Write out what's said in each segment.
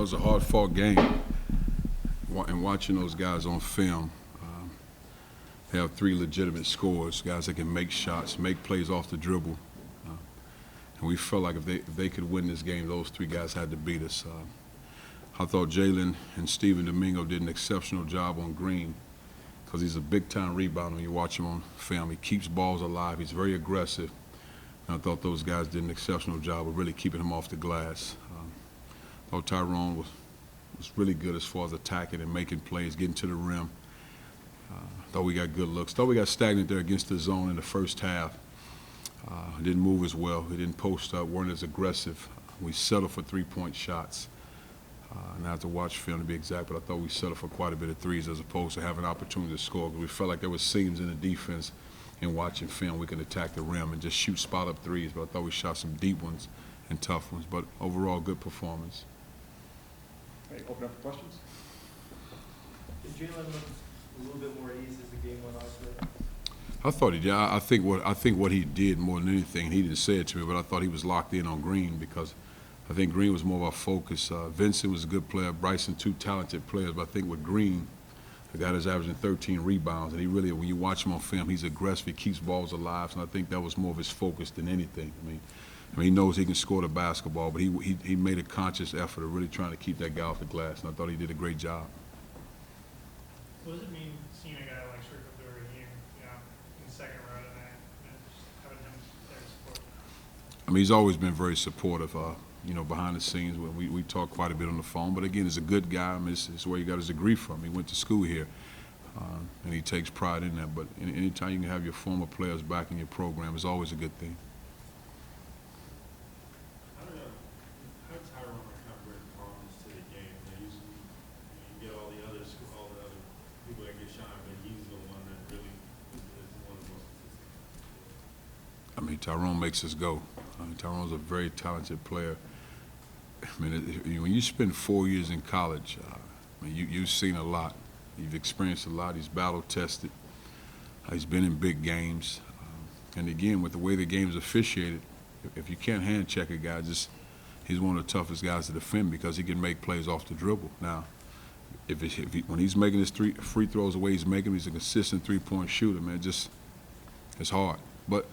was a hard-fought game. And watching those guys on film, have three legitimate scores, guys that can make shots, make plays off the dribble. And we felt like if they could win this game, those three guys had to beat us. I thought Jalen and Steven Domingo did an exceptional job on Green because he's a big-time rebounder when you watch him on film. He keeps balls alive. He's very aggressive. And I thought those guys did an exceptional job of really keeping him off the glass. I thought Tyrone was really good as far as attacking and making plays, getting to the rim. Thought we got good looks. Thought we got stagnant there against the zone in the first half. Didn't move as well. We didn't post up, weren't as aggressive. We settled for three-point shots. And I have to watch film to be exact, but I thought we settled for quite a bit of threes as opposed to having an opportunity to score. Because we felt like there was seams in the defense, and watching film we could attack the rim and just shoot spot-up threes. But I thought we shot some deep ones and tough ones. But overall, good performance. Okay, open up for questions. Did Jalen look a little bit more easy as the game went on today? I thought he did. I think what he did more than anything, he didn't say it to me, but I thought he was locked in on Green because I think Green was more of our focus. Vincent was a good player. Bryson, two talented players, but I think with Green, the guy that's averaging 13 rebounds, and he really, when you watch him on film, he's aggressive. He keeps balls alive, and I think that was more of his focus than anything. I mean, he knows he can score the basketball, but he made a conscious effort of really trying to keep that guy off the glass, and I thought he did a great job. What does it mean seeing a guy like Strickland in the second row tonight, and just having him there to support? I mean, he's always been very supportive, behind the scenes. We talk quite a bit on the phone, but again, he's a good guy. I mean, it's where he got his degree from. He went to school here, and he takes pride in that. But anytime you can have your former players back in your program, it's always a good thing. How did Tyrone incorporate Collins to the game? They usually, you get all the other people that get shot, but he's the one that really is one of the most consistent. I mean, Tyrone makes us go. Tyrone's a very talented player. I mean, when you spend 4 years in college, you've seen a lot. You've experienced a lot. He's battle-tested. He's been in big games. And again, with the way the game's officiated, if you can't hand check a guy, he's one of the toughest guys to defend because he can make plays off the dribble. Now, when he's making his free throws the way he's making them, he's a consistent three-point shooter, man. It's hard. But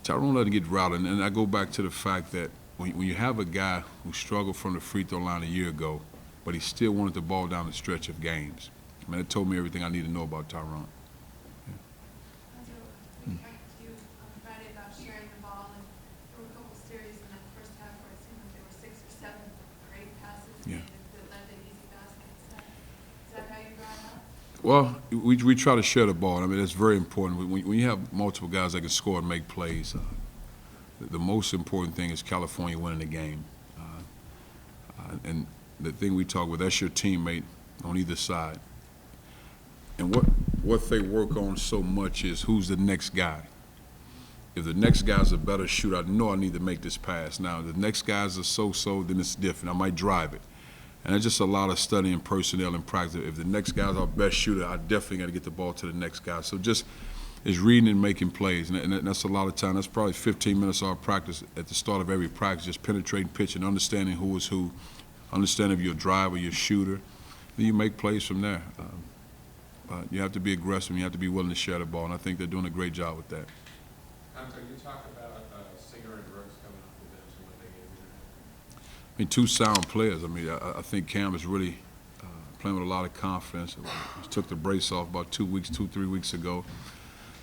Tyrone let it get routed. And I go back to the fact that when you have a guy who struggled from the free throw line a year ago, but he still wanted the ball down the stretch of games, I mean, it told me everything I need to know about Tyrone. We talked to you on Friday about sharing the ball, and there were a couple series in that first half where it seemed like there were 6 or 7 great passes made that led to easy baskets. Is that how you draw it up? Well, we try to share the ball. I mean, that's very important. When you have multiple guys that can score and make plays, the most important thing is California winning the game. And the thing we talk about, that's your teammate on either side. And what they work on so much is who's the next guy. If the next guy's a better shooter, I know I need to make this pass. Now, if the next guy's a so-so, then it's different. I might drive it. And it's just a lot of studying personnel and practice. If the next guy's our best shooter, I definitely got to get the ball to the next guy. So just is reading and making plays. And that's a lot of time. That's probably 15 minutes of our practice at the start of every practice, just penetrating pitch and understanding who is who, understanding if you're a driver, your shooter. Then you make plays from there. You have to be aggressive and you have to be willing to share the ball. And I think they're doing a great job with that. Cuonzo, you talk about Singer and Brooks coming off the bench and what they gave you. I mean, two sound players. I mean, I think Cam is really playing with a lot of confidence. He took the brace off about 2 weeks, 3 weeks ago.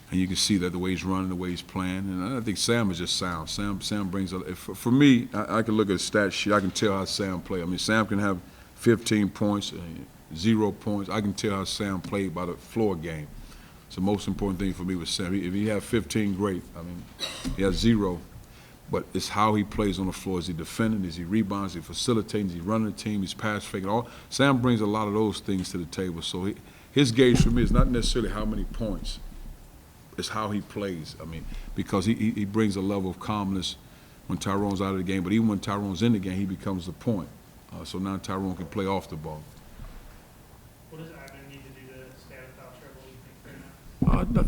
And you can see that the way he's running, the way he's playing. And I think Sam is just sound. Sam brings a – for me, I can look at a stat sheet. I can tell how Sam plays. I mean, Sam can have 15 points, 0 points. I can tell how Sam played by the floor game. It's the most important thing for me with Sam. If he has 15, great. I mean, he has 0. But it's how he plays on the floor. Is he defending? Is he rebounds? Is he facilitating? Is he running the team? He's pass faking. Sam brings a lot of those things to the table. So his gauge for me is not necessarily how many points. It's how he plays. I mean, because he brings a level of calmness when Tyrone's out of the game. But even when Tyrone's in the game, he becomes the point. So now Tyrone can play off the ball. What does Ivan need to do to stay out of foul trouble, you think,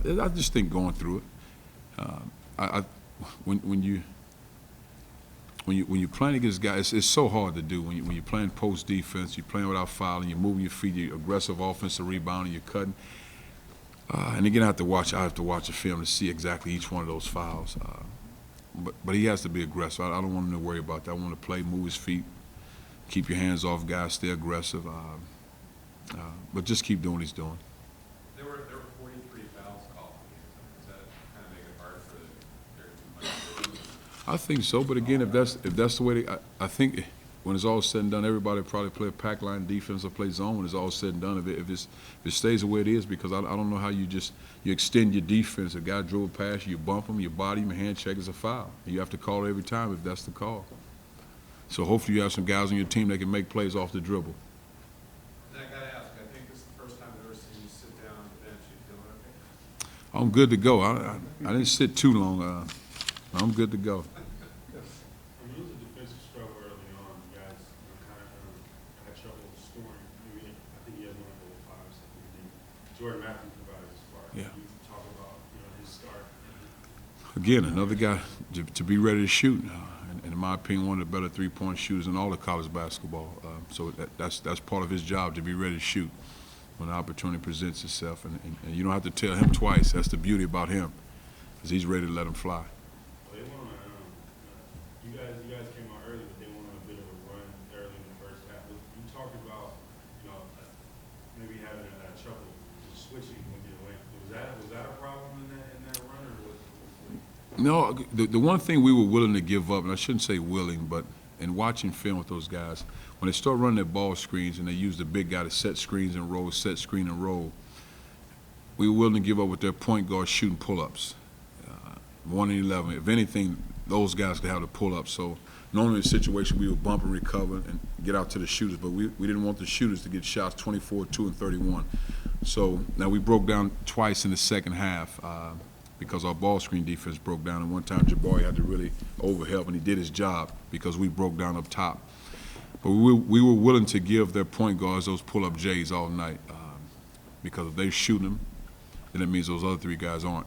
right now? I just think going through it. When when you're playing against guys, it's so hard to do. When you're playing post defense, you're playing without fouling, you're moving your feet, you're aggressive offensive rebounding, you're cutting. And again, I have to watch the film to see exactly each one of those fouls. But he has to be aggressive. I don't want him to worry about that. I want him to play, move his feet, keep your hands off guys, stay aggressive. But just keep doing what he's doing. There were 43 fouls called. Does that kind of make it hard for their I think so, but again, if that's the way I think when it's all said and done, everybody probably play a pack line defense or play zone when it's all said and done. If it stays the way it is, because I don't know how you extend your defense. A guy drove past you, bump him, you body him, hand check is a foul. You have to call it every time if that's the call. So hopefully you have some guys on your team that can make plays off the dribble. And I got to ask, I think this is the first time I've ever seen you sit down on the bench. You feeling okay? I'm good to go. I didn't sit too long. I'm good to go. When it was a defensive struggle early on, you guys kind of had trouble scoring. Maybe, I think he had one goal, 5 or something. And then Jordan Matthews provided his spark. Yeah. You talk about his start. Again, another guy to be ready to shoot. And in my opinion, one of the better three-point shooters in all of college basketball. So that's part of his job, to be ready to shoot when the opportunity presents itself. And you don't have to tell him twice. That's the beauty about him, because he's ready to let him fly. Well, they went on you guys came out early, but they went on a bit of a run early in the first half. You talked about, maybe having trouble switching when you went. Was that a problem in that run, or was it? No, the one thing we were willing to give up, and I shouldn't say willing, but in watching film with those guys, when they start running their ball screens and they use the big guy to set screens and roll, set screen and roll, we were willing to give up with their point guard shooting pull-ups. 1 and 11. If anything, those guys could have the pull-ups. So normally in a situation we would bump and recover and get out to the shooters, but we didn't want the shooters to get shots 24, 2, and 31. So now we broke down twice in the second half because our ball screen defense broke down. And one time Jabari had to really overhelp, and he did his job because we broke down up top. But we were willing to give their point guards those pull-up J's all night because if they shoot them, then it means those other 3 guys aren't.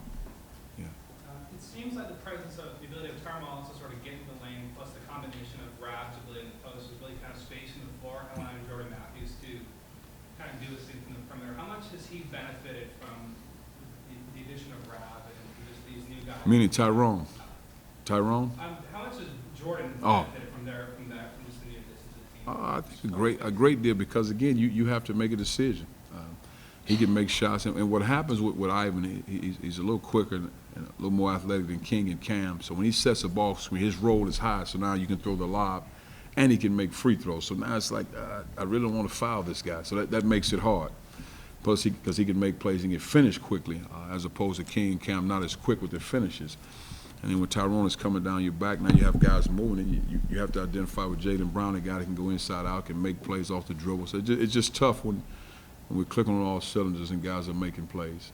It seems like the presence of the ability of Tarmals to sort of get into the lane, plus the combination of Rav, Jalil, and the post was really kind of spacing the floor, allowing Jordan Matthews to kind of do his thing from there. How much has he benefited from the addition of Rav and just these new guys? Meaning Tyrone. How much has Jordan benefited from just the new additions to the team? I think a great deal, because again, you have to make a decision. He can make shots, and what happens with Ivan, he's a little quicker and a little more athletic than King and Cam. So when he sets a ball screen, his roll is high. So now you can throw the lob, and he can make free throws. So now it's like I really don't want to foul this guy. So that makes it hard. Plus, because he can make plays and get finished quickly, as opposed to King and Cam not as quick with their finishes. And then when Tyrone is coming down your back, now you have guys moving, and you have to identify with Jaden Brown, a guy that can go inside out, can make plays off the dribble. So it's just tough when we click on all cylinders and guys are making plays.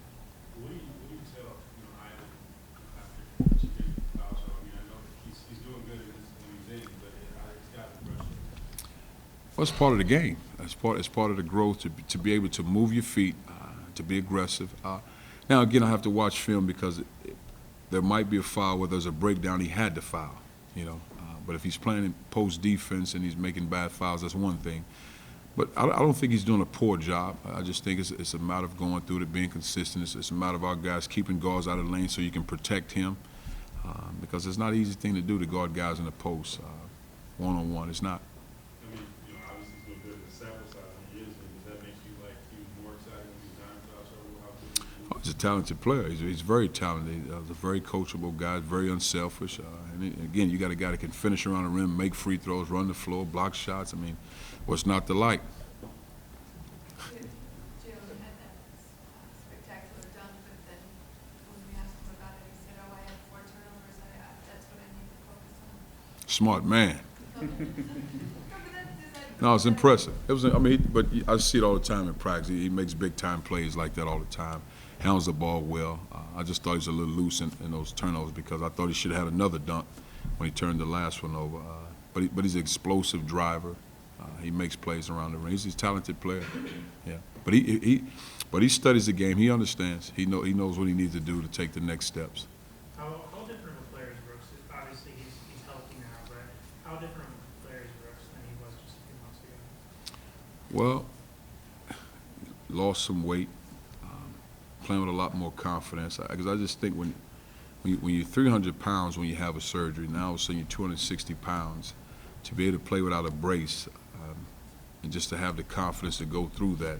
What do you tell Ivan after what you did with the foul shot? I mean, I know that he's doing good when he's in, but it's got to pressure. Well, it's part of the game. It's part of the growth to be able to move your feet, to be aggressive. Now, again, I have to watch film because there might be a foul where there's a breakdown. He had to foul, But if he's playing in post defense and he's making bad fouls, that's one thing. But I don't think he's doing a poor job. I just think it's a matter of going through it, being consistent. It's a matter of our guys keeping guards out of the lane so you can protect him, because it's not an easy thing to do to guard guys in the post one-on-one. It's not. I mean, obviously he's doing good in the sample size when he is, but does that make you even more excited when he's not in foul trouble? How good he is? He's a talented player. He's very talented. He's a very coachable guy, very unselfish. And again, you got a guy that can finish around the rim, make free throws, run the floor, block shots. I mean, what's not to like? Jalen had that spectacular dunk, but then when we asked him about it, he said, "Oh, I had 4 turnovers. That's what I need to focus on." Smart man. No, but that- No, it's impressive. But I see it all the time in practice. He makes big-time plays like that all the time. Handles the ball well. I just thought he was a little loose in those turnovers because I thought he should have had another dunk when he turned the last one over. But he's an explosive driver. He makes plays around the ring. He's a talented player. Yeah. But he studies the game. He understands. He knows what he needs to do to take the next steps. How different of a player is Brooks? Obviously, he's healthy now, but different players Brooks than he was just a few months ago? Well, lost some weight, playing with a lot more confidence. Because I just think when you're 300 pounds when you have a surgery, now all of a sudden you're 260 pounds, to be able to play without a brace, and just to have the confidence to go through that,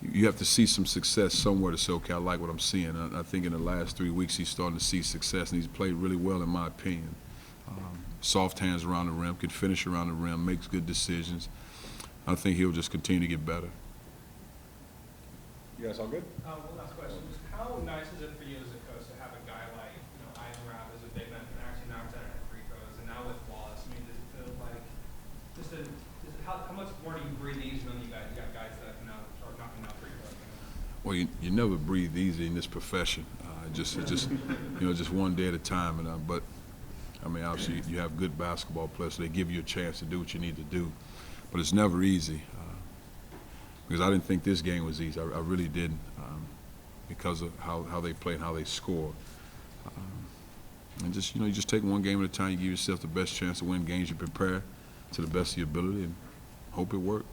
you have to see some success somewhere to say, okay, I like what I'm seeing. And I think in the last 3 weeks he's starting to see success, and he's played really well in my opinion. Soft hands around the rim, can finish around the rim, makes good decisions. I think he'll just continue to get better. You guys all good? One last question. Just how nice is it for you as a coach to have a guy like, Ivan Rapp as a big man and actually knock down at free throws, and now with Wallace, I mean, does it feel like how much more do you breathe easy when you got guys that can now start knocking down free throws? Well, you never breathe easy in this profession. Just one day at a time. But I mean, obviously you have good basketball players, so they give you a chance to do what you need to do. But it's never easy, because I didn't think this game was easy. I really didn't, because of how they play and how they score. And you just take one game at a time. You give yourself the best chance to win games. You prepare to the best of your ability and hope it works.